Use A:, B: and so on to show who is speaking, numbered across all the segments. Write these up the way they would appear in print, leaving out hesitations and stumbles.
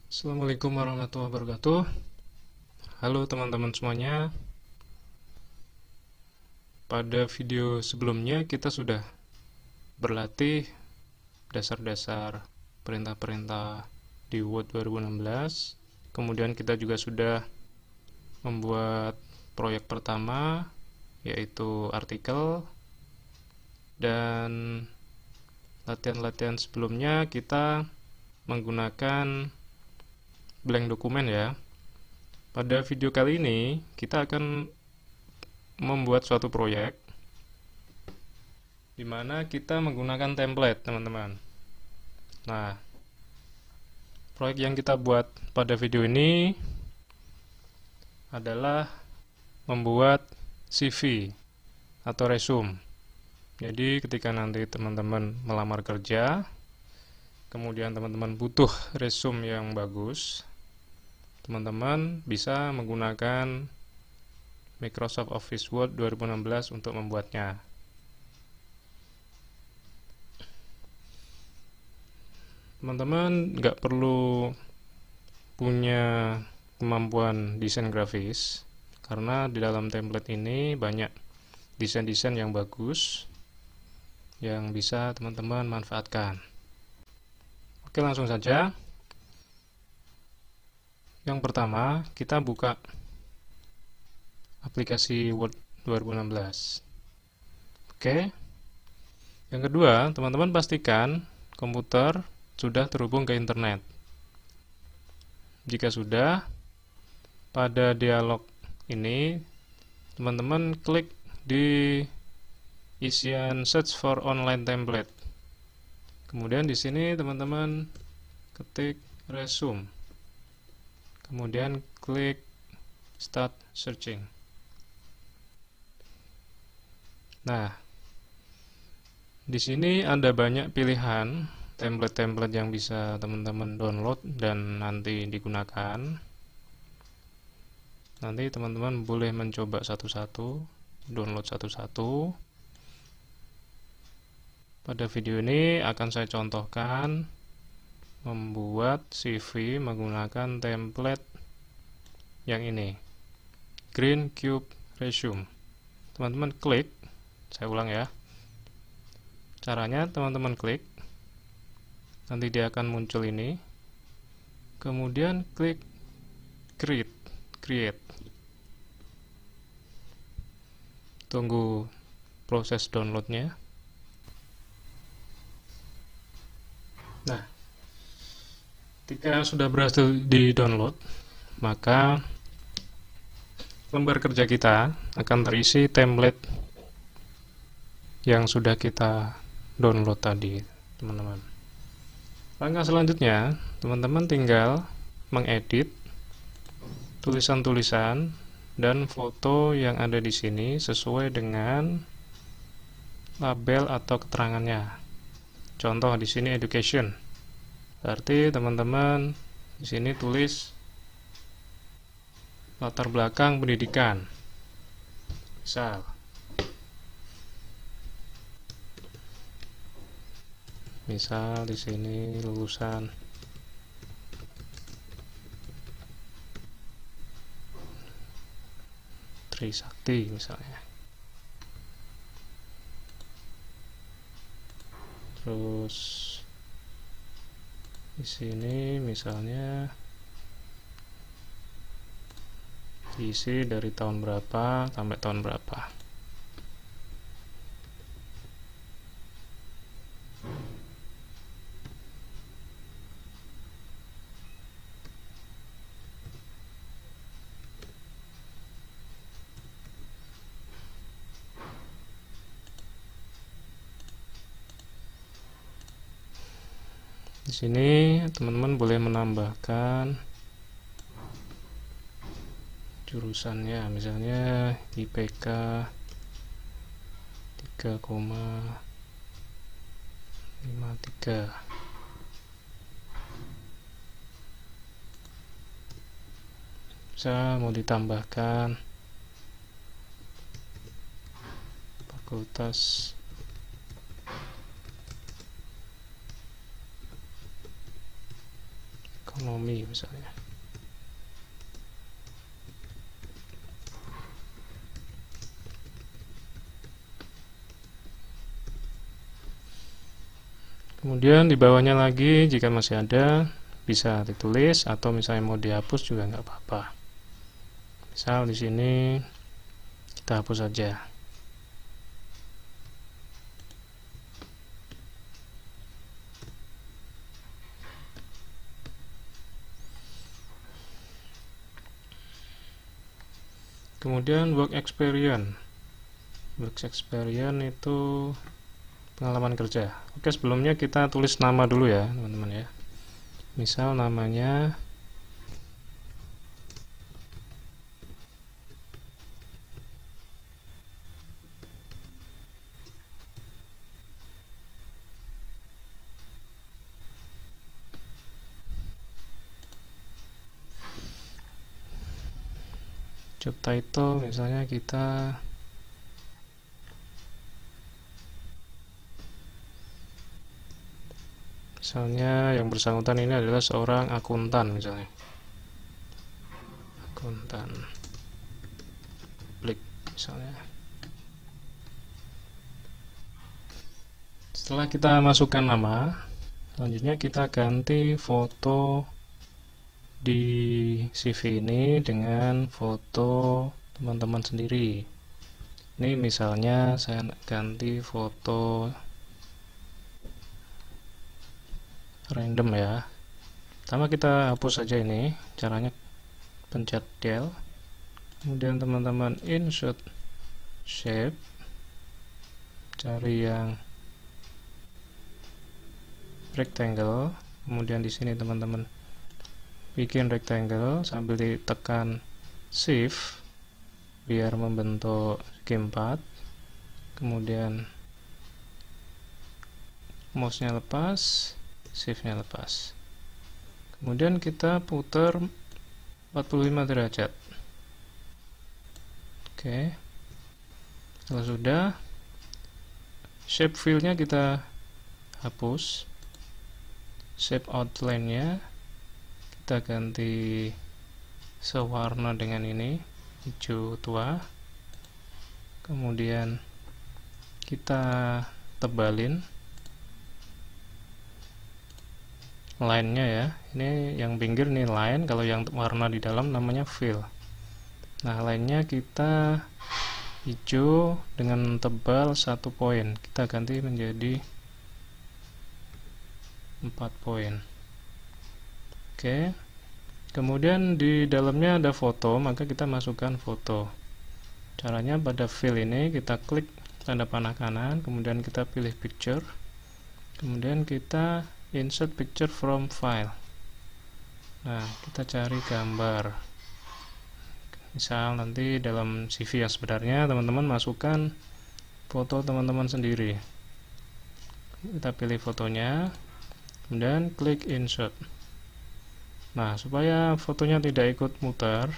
A: Assalamualaikum warahmatullahi wabarakatuh. Halo teman-teman semuanya. Pada video sebelumnya kita sudah berlatih dasar-dasar perintah-perintah di Word 2016. Kemudian kita juga sudah membuat proyek pertama, yaitu artikel. Dan latihan-latihan sebelumnya kita menggunakan blank dokumen ya. Pada video kali ini kita akan membuat suatu proyek di mana kita menggunakan template, teman-teman. Nah, proyek yang kita buat pada video ini adalah membuat CV atau resume. Jadi ketika nanti teman-teman melamar kerja, kemudian teman-teman butuh resume yang bagus, teman-teman bisa menggunakan Microsoft Office Word 2016 untuk membuatnya. Teman-teman nggak perlu punya kemampuan desain grafis, karena di dalam template ini banyak desain-desain yang bagus yang bisa teman-teman manfaatkan. Oke, langsung saja. Yang pertama, kita buka aplikasi Word 2016. Oke. Yang kedua, teman-teman pastikan komputer sudah terhubung ke internet. Jika sudah, pada dialog ini teman-teman klik di isian search for online template. Kemudian di sini teman-teman ketik resume. Kemudian klik start searching. Nah, di sini ada banyak pilihan template-template yang bisa teman-teman download dan nanti digunakan. Nanti teman-teman boleh mencoba satu-satu, download satu-satu. Pada video ini akan saya contohkan membuat CV menggunakan template yang ini, Green Cube Resume. Teman-teman klik, saya ulang ya. Caranya teman-teman klik, nanti dia akan muncul ini. Kemudian klik create. Tunggu proses downloadnya. Nah, ketika sudah berhasil di-download, maka lembar kerja kita akan terisi template yang sudah kita download tadi, teman-teman. Langkah selanjutnya, teman-teman tinggal mengedit tulisan-tulisan dan foto yang ada di sini sesuai dengan label atau keterangannya. Contoh di sini education. Berarti teman-teman di sini tulis latar belakang pendidikan. Misal di sini lulusan Trisakti misalnya. Terus di sini misalnya diisi dari tahun berapa sampai tahun berapa. Di sini teman-teman boleh menambahkan jurusannya, misalnya IPK 3,53. Bisa mau ditambahkan fakultas ekonomi misalnya. Kemudian di bawahnya lagi jika masih ada bisa ditulis, atau misalnya mau dihapus juga nggak apa-apa. Misal di sini kita hapus saja. Kemudian work experience. Work experience itu pengalaman kerja. Oke, sebelumnya kita tulis nama dulu ya, teman-teman ya. Misal namanya job title, misalnya kita yang bersangkutan ini adalah seorang akuntan misalnya. Akuntan publik misalnya. Setelah kita masukkan nama, selanjutnya kita ganti foto di CV ini dengan foto teman-teman sendiri. Ini misalnya saya ganti foto random ya. Pertama kita hapus saja ini, caranya pencet del, kemudian teman-teman insert shape, cari yang rectangle, kemudian di sini teman-teman bikin rectangle sambil ditekan shift biar membentuk segi 4, kemudian mouse-nya lepas, shift-nya lepas, kemudian kita putar 45 derajat. Oke, kalau sudah, shape fill-nya kita hapus, shape outline-nya kita ganti sewarna dengan ini, hijau tua, kemudian kita tebalin line-nya ya. Ini yang pinggir nih line, kalau yang warna di dalam namanya fill. Nah, line-nya kita hijau dengan tebal 1 poin, kita ganti menjadi 4 poin. Oke, kemudian di dalamnya ada foto, maka kita masukkan foto. Caranya pada fill ini kita klik tanda panah kanan, kemudian kita pilih picture, kemudian kita insert picture from file. Nah, kita cari gambar. Misal nanti dalam CV yang sebenarnya teman-teman masukkan foto teman-teman sendiri. Kita pilih fotonya, kemudian klik insert. Nah, supaya fotonya tidak ikut muter,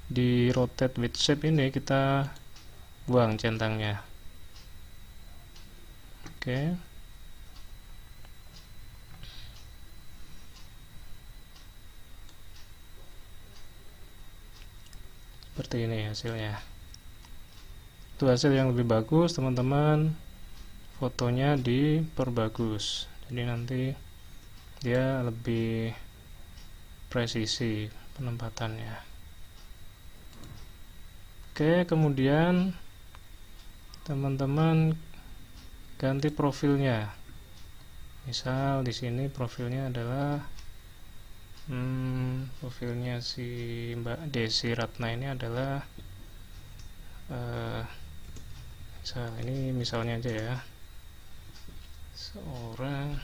A: di rotate with shape ini kita buang centangnya. Oke. Seperti ini hasilnya. Itu hasil yang lebih bagus, teman-teman. Fotonya diperbagus. Jadi nanti dia lebih presisi penempatannya. Oke, kemudian teman-teman ganti profilnya. Misal di sini profilnya adalah profilnya si Mbak Desi Ratna ini adalah ini misalnya aja ya, seorang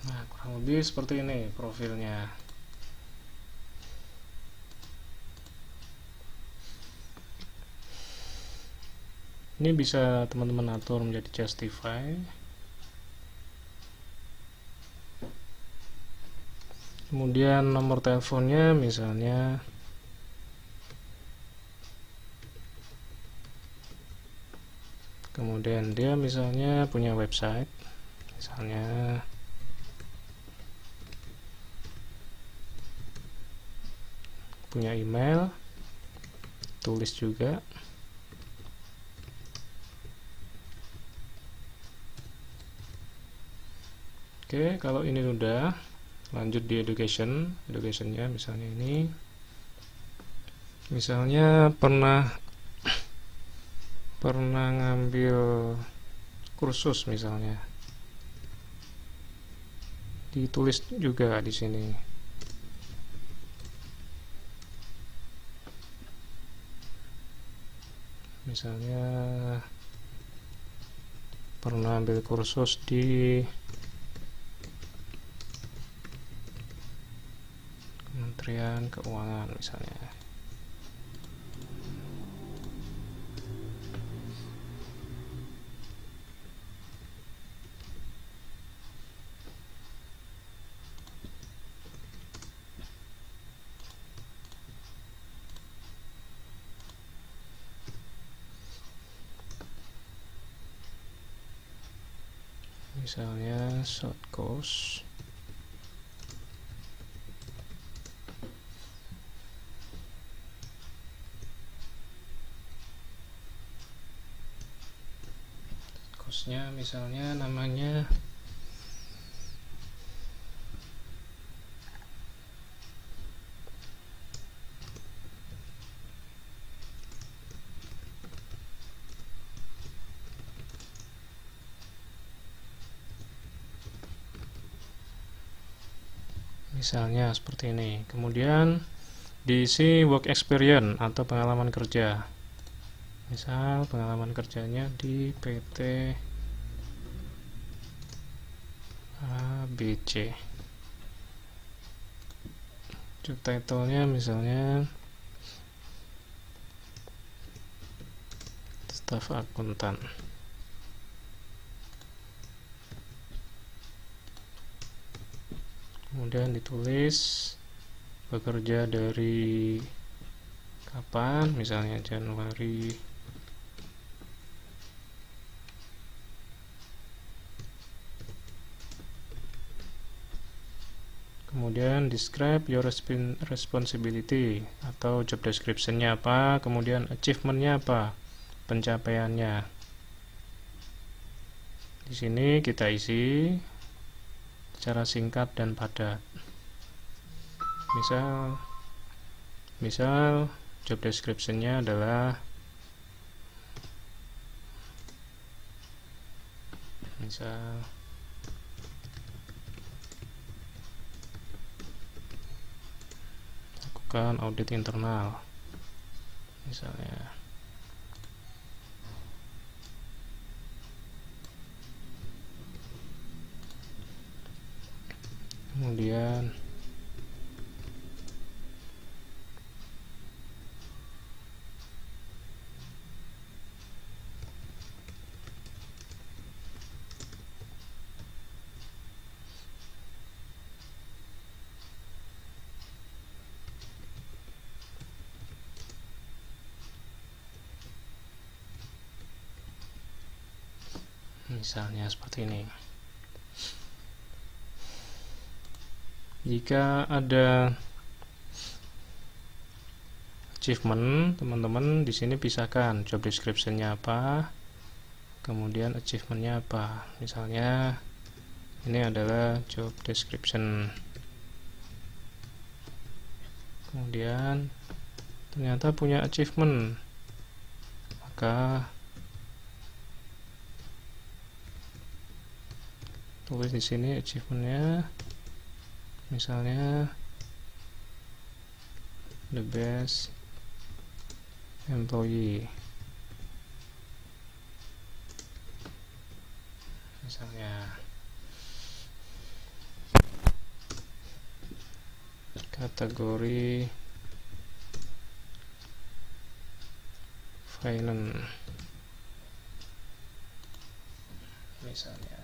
A: Nah, kurang lebih seperti ini profilnya. Ini bisa teman-teman atur menjadi justify. Kemudian nomor teleponnya misalnya kemudian dia misalnya punya website, misalnya punya email, tulis juga. Oke, kalau ini udah, lanjut di educationnya misalnya ini, misalnya pernah ngambil kursus misalnya, ditulis juga di sini. Misalnya pernah ambil kursus di Kementerian Keuangan misalnya. Misalnya short course. Course-nya misalnya namanya seperti ini. Kemudian diisi work experience atau pengalaman kerja. Misal pengalaman kerjanya di PT ABC. Job title-nya misalnya staf akuntan. Kemudian ditulis bekerja dari kapan, misalnya Januari kemudian describe your responsibility atau job description-nya apa, kemudian achievement-nya apa, pencapaiannya. Di sini kita isi secara singkat dan padat. Misal job description-nya adalah lakukan audit internal misalnya. Kemudian misalnya seperti ini. Jika ada achievement, teman-teman di sini pisahkan job description-nya apa, kemudian achievement-nya apa. Misalnya ini adalah job description. Kemudian ternyata punya achievement, maka tulis di sini achievement-nya, misalnya the best employee misalnya. kategori finance misalnya.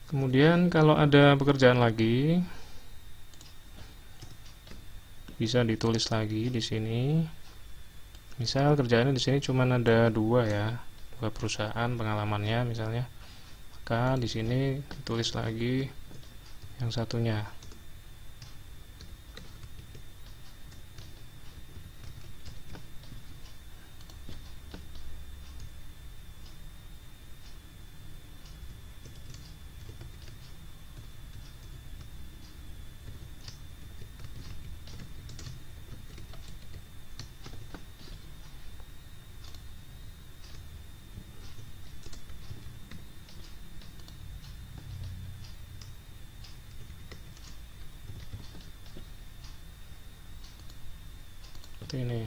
A: Kemudian kalau ada pekerjaan lagi bisa ditulis lagi di sini. Misal kerjaannya di sini cuma ada dua ya, dua perusahaan pengalamannya misalnya. Maka di sini ditulis lagi yang satunya. Ini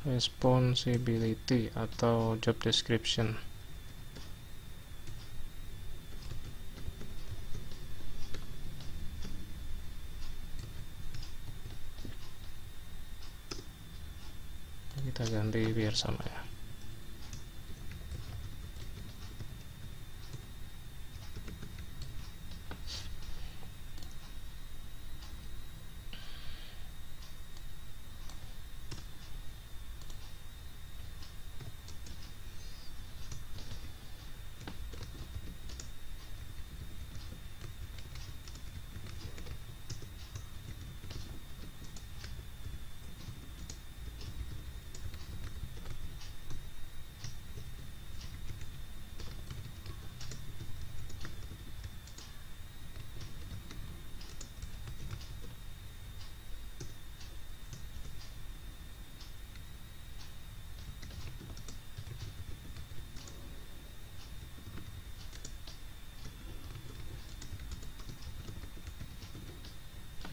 A: responsibility atau job description. Kita ganti biar sama ya.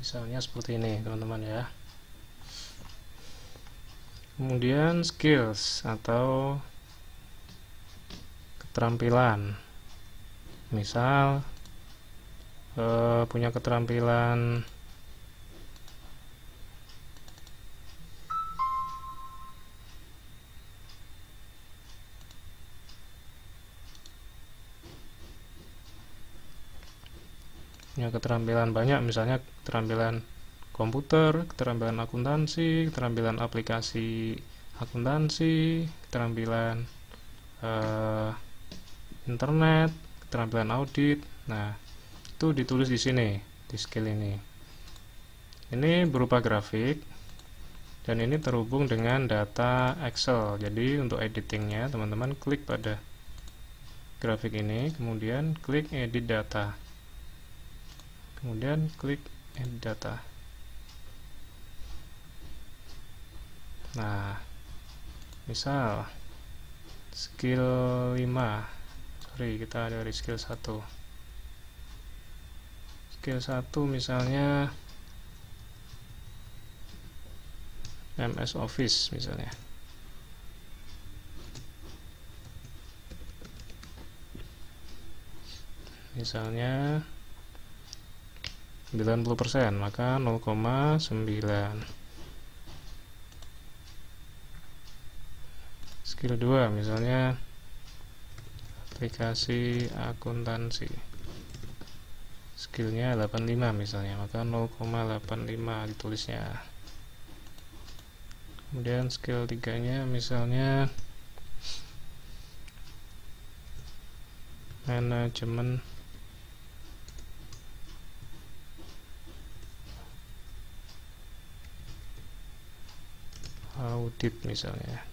A: Misalnya seperti ini teman-teman ya. Kemudian skills atau keterampilan. Misal punya keterampilan banyak, misalnya keterampilan komputer, keterampilan akuntansi, keterampilan aplikasi akuntansi, keterampilan internet, keterampilan audit. Nah, itu ditulis di sini, di skill ini. Ini berupa grafik dan ini terhubung dengan data Excel. Jadi untuk editingnya teman-teman klik pada grafik ini, kemudian klik edit data. Kemudian klik edit data. Nah, misal skill 5. Kita dari skill 1. Skill 1 misalnya MS Office misalnya. Misalnya 90%, maka 0,9. Skill 2 misalnya aplikasi akuntansi, skillnya 85 misalnya, maka 0,85 ditulisnya. Kemudian skill 3 nya misalnya manajemen audit misalnya,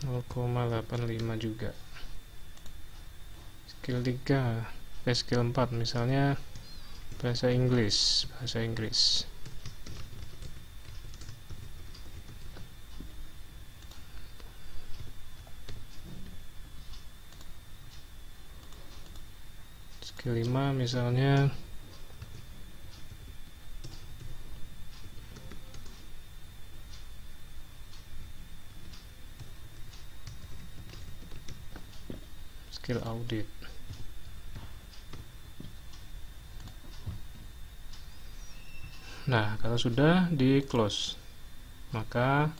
A: (0,85) juga. Skill 3, skill 4 misalnya bahasa Inggris. Skill 5 misalnya skill audit. Nah, kalau sudah di close, maka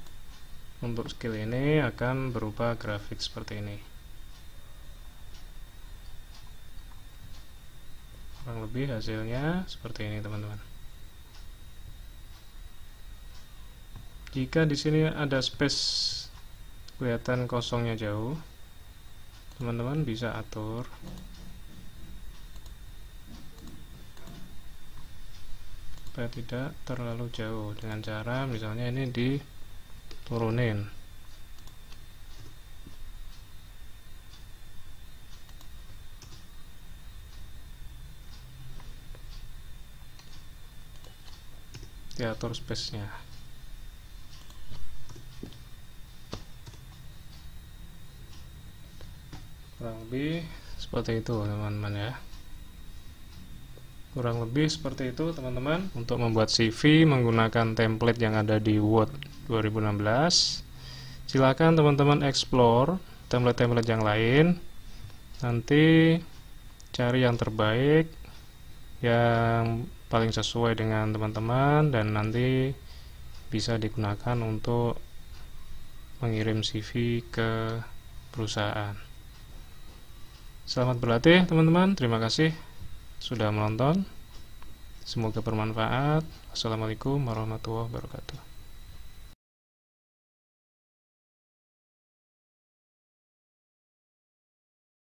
A: untuk skill ini akan berupa grafik seperti ini. Kurang lebih hasilnya seperti ini, teman-teman. Jika di sini ada space kelihatan kosongnya jauh, teman-teman bisa atur supaya tidak terlalu jauh dengan cara misalnya ini diturunin. Diatur space-nya. Kurang lebih seperti itu, teman-teman ya. Kurang lebih seperti itu, teman-teman, untuk membuat CV menggunakan template yang ada di Word 2016. Silakan teman-teman explore template-template yang lain. Nanti cari yang terbaik, yang paling sesuai dengan teman-teman, dan nanti bisa digunakan untuk mengirim CV ke perusahaan. Selamat berlatih, teman-teman. Terima kasih sudah menonton. Semoga bermanfaat. Assalamualaikum warahmatullahi wabarakatuh.